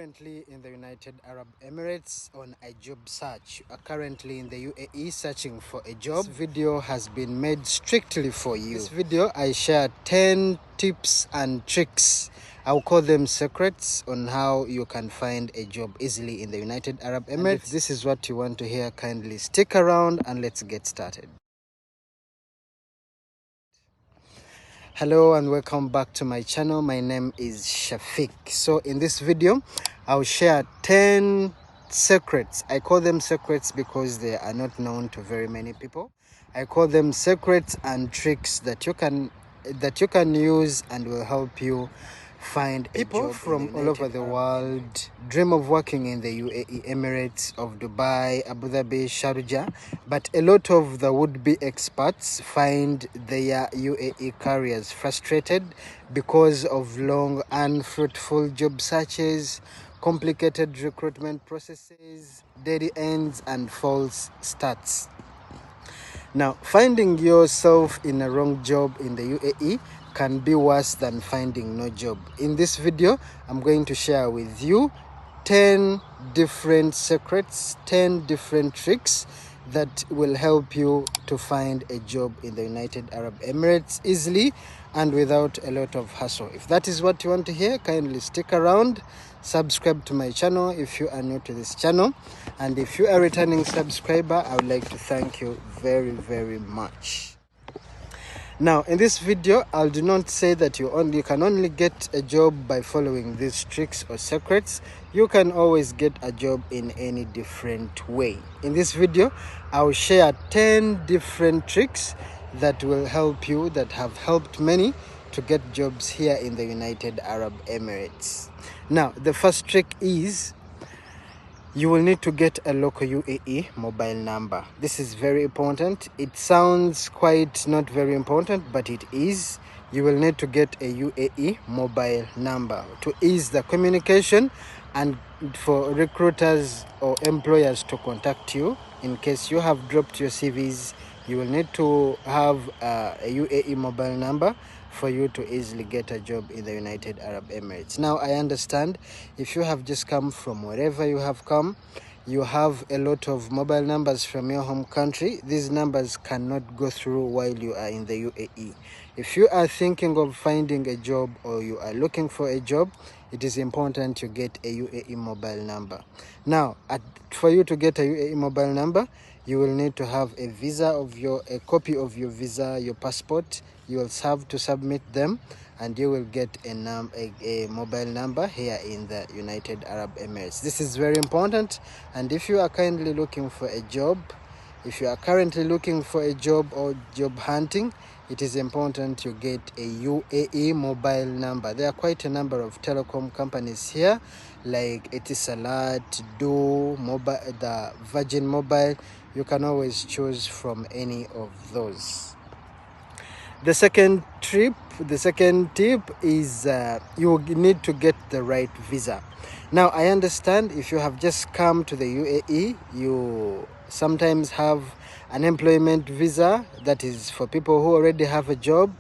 currently in the United Arab Emirates on a job search. You are currently in the UAE searching for a job. This video has been made strictly for you. This video I share 10 tips and tricks. I'll call them secrets on how you can find a job easily in the United Arab Emirates. And if this is what you want to hear, kindly stick around and let's get started. Hello and welcome back to my channel. My name is Shafiq. So in this video I'll share 10 secrets. I call them secrets because they are not known to very many people. I call them secrets and tricks that you can use and will help you find a job. People from all over the world dream of working in the UAE Emirates of Dubai, Abudhabi, Sharjah, but a lot of the would-be experts find their UAE careers frustrated because of long unfruitful job searches, complicated recruitment processes, dead ends and false starts. Now, finding yourself in a wrong job in the UAE can be worse than finding no job. In this video, I'm going to share with you 10 different secrets, 10 different tricks that will help you to find a job in the United Arab Emirates easily and without a lot of hassle. If that is what you want to hear, kindly stick around. Subscribe to my channel if you are new to this channel, and if you are a returning subscriber, I would like to thank you very, very much. Now, in this video, I do not say that you can only get a job by following these tricks or secrets. You can always get a job in any different way. In this video, I will share 10 different tricks that will help you, that have helped many to get jobs here in the United Arab Emirates. Now, the first trick is you will need to get a local UAE mobile number. This is very important. It sounds quite not very important, but it is. You will need to get a UAE mobile number to ease the communication and for recruiters or employers to contact you. In case you have dropped your CVs, you will need to have a UAE mobile number for you to easily get a job in the United Arab Emirates. Now, I understand if you have just come from wherever you have come, you have a lot of mobile numbers from your home country. These numbers cannot go through while you are in the UAE. If you are thinking of finding a job or you are looking for a job, it is important you get a UAE mobile number. Now, for you to get a UAE mobile number, you will need to have a copy of your visa, your passport. You will have to submit them and you will get a mobile number here in the United Arab Emirates. This is very important. And if you are currently looking for a job, if you are currently looking for a job or job hunting, it is important you get a UAE mobile number. There are quite a number of telecom companies here, like Etisalat, Do, Mobile, the Virgin Mobile. You can always choose from any of those. The second tip is you need to get the right visa. Now, I understand if you have just come to the UAE, you sometimes have an employment visa that is for people who already have a job,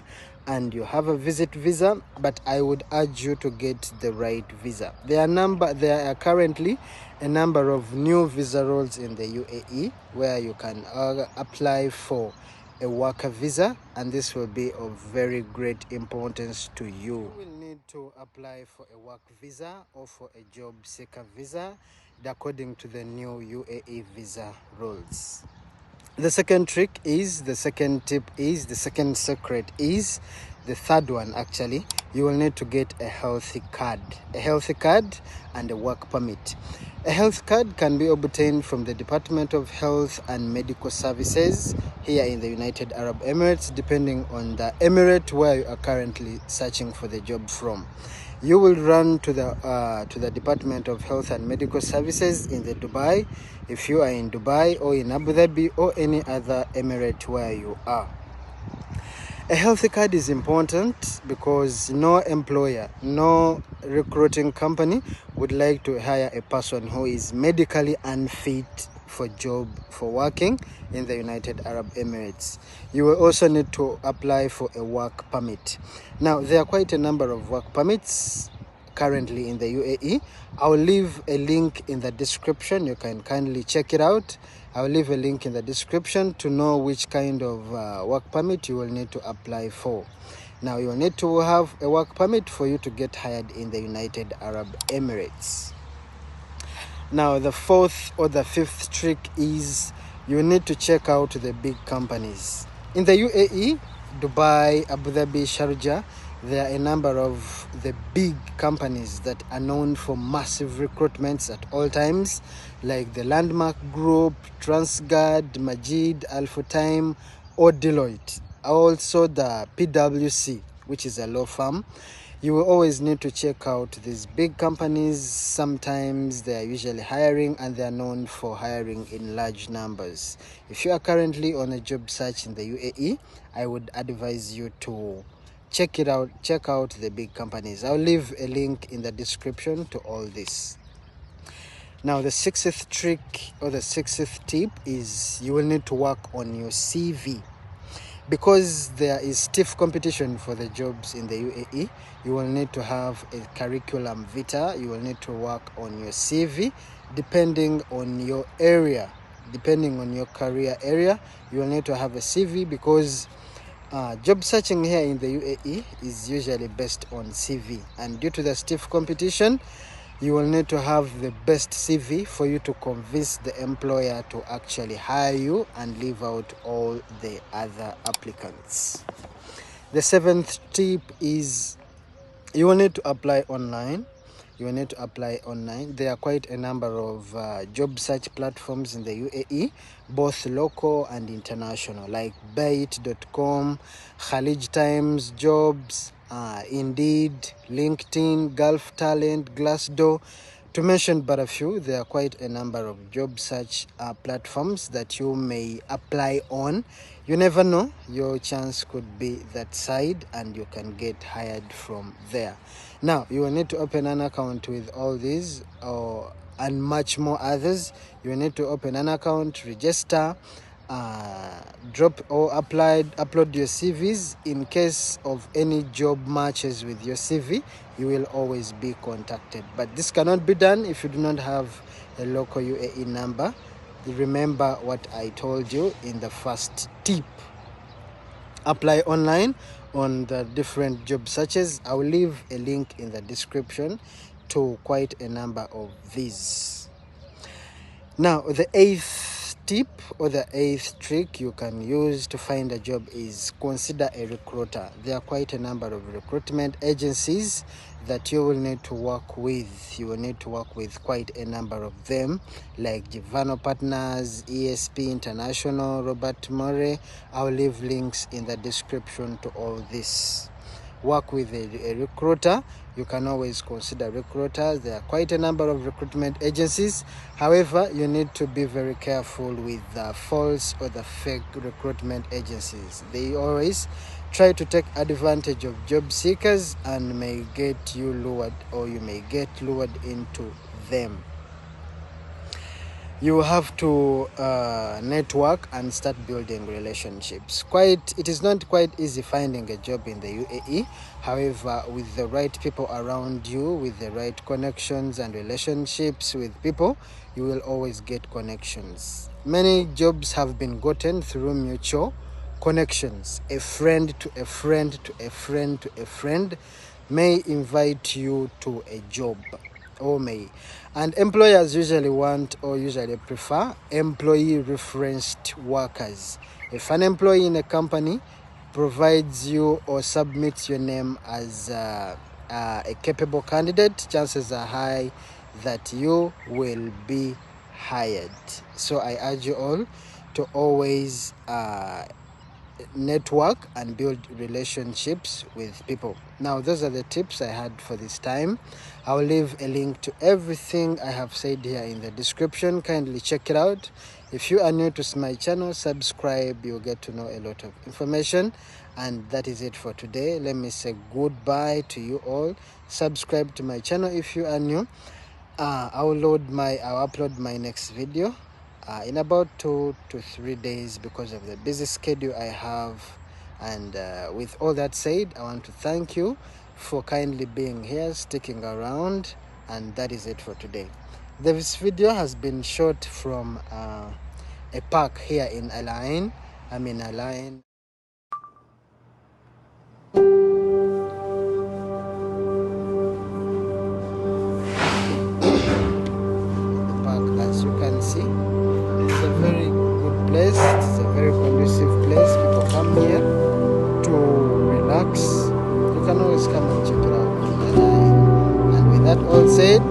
and you have a visit visa, but I would urge you to get the right visa. There are currently a number of new visa roles in the UAE where you can apply for a worker visa, and this will be of very great importance to you. You will need to apply for a work visa or for a job seeker visa according to the new UAE visa rules. The second secret is, the third one actually, you will need to get a healthy card and a work permit. A health card can be obtained from the Department of Health and Medical Services here in the United Arab Emirates, depending on the emirate where you are currently searching for the job from. You will run to the Department of Health and Medical Services in the Dubai, if you are in Dubai or in Abu Dhabi or any other emirate where you are. A healthy card is important because no employer, no recruiting company would like to hire a person who is medically unfit for working in the United Arab Emirates. You will also need to apply for a work permit. Now, there are quite a number of work permits currently in the UAE. I'll leave a link in the description. You can kindly check it out. I'll leave a link in the description to know which kind of work permit you will need to apply for. Now, you'll need to have a work permit for you to get hired in the United Arab Emirates. Now, the fourth or the fifth trick is you need to check out the big companies. In the UAE, Dubai, Abu Dhabi, Sharjah, there are a number of the big companies that are known for massive recruitments at all times, like the Landmark Group, Transguard, Majid, Al Futtaim, or Deloitte. Also the PwC, which is a law firm. You will always need to check out these big companies. Sometimes they are usually hiring, and they are known for hiring in large numbers. If you are currently on a job search in the UAE, I would advise you to check out the big companies. I'll leave a link in the description to all this. Now, the sixth trick or the sixth tip is you will need to work on your CV. Because there is stiff competition for the jobs in the UAE, you will need to have a curriculum vitae. You will need to work on your CV depending on your area. Depending on your career area, you will need to have a CV, because job searching here in the UAE is usually based on CV. And due to the stiff competition, you will need to have the best CV for you to convince the employer to actually hire you and leave out all the other applicants. The seventh tip is you will need to apply online. You will need to apply online. There are quite a number of job search platforms in the UAE, both local and international, like Byte.com, Khalij Times Jobs, Indeed, LinkedIn, Gulf Talent, Glassdoor, to mention but a few. There are quite a number of job search platforms that you may apply on. You never know, your chance could be that side and you can get hired from there. Now, you will need to open an account with all these and much more others. You will need to open an account, register, upload your CVs. In case of any job matches with your CV, you will always be contacted. But this cannot be done if you do not have a local UAE number. Remember what I told you in the first tip. Apply online on the different job searches. I will leave a link in the description to quite a number of these. Now, the eighth tip or the eighth trick you can use to find a job is consider a recruiter. There are quite a number of recruitment agencies that you will need to work with. You will need to work with quite a number of them, like Givano Partners, ESP International, Robert Murray. I'll leave links in the description to all this. Work with a recruiter. You can always consider recruiters. There are quite a number of recruitment agencies. However, you need to be very careful with the false or the fake recruitment agencies. They always try to take advantage of job seekers and may get you lured, or you may get lured into them. You have to network and start building relationships. It is not quite easy finding a job in the UAE. However, with the right people around you, with the right connections and relationships with people, you will always get connections. Many jobs have been gotten through mutual connections. A friend to a friend to a friend to a friend may invite you to a job. And employers usually want or usually prefer employee referenced workers. If an employee in a company provides you or submits your name as a capable candidate, chances are high that you will be hired. So I urge you all to always network and build relationships with people. Now, those are the tips I had for this time. I'll leave a link to everything I have said here in the description. Kindly check it out. If you are new to my channel, subscribe. You'll get to know a lot of information. And that is it for today. Let me say goodbye to you all. Subscribe to my channel if you are new. I'll upload my next video in about 2 to 3 days because of the busy schedule I have. And with all that said, I want to thank you for kindly being here, sticking around, and that is it for today. This video has been shot from a park here in Al Ain. I'm in Al Ain. The park, as you can see, it's a very good place. It's a very conducive place. People come here to relax. You can always come and check it out. And with that all said,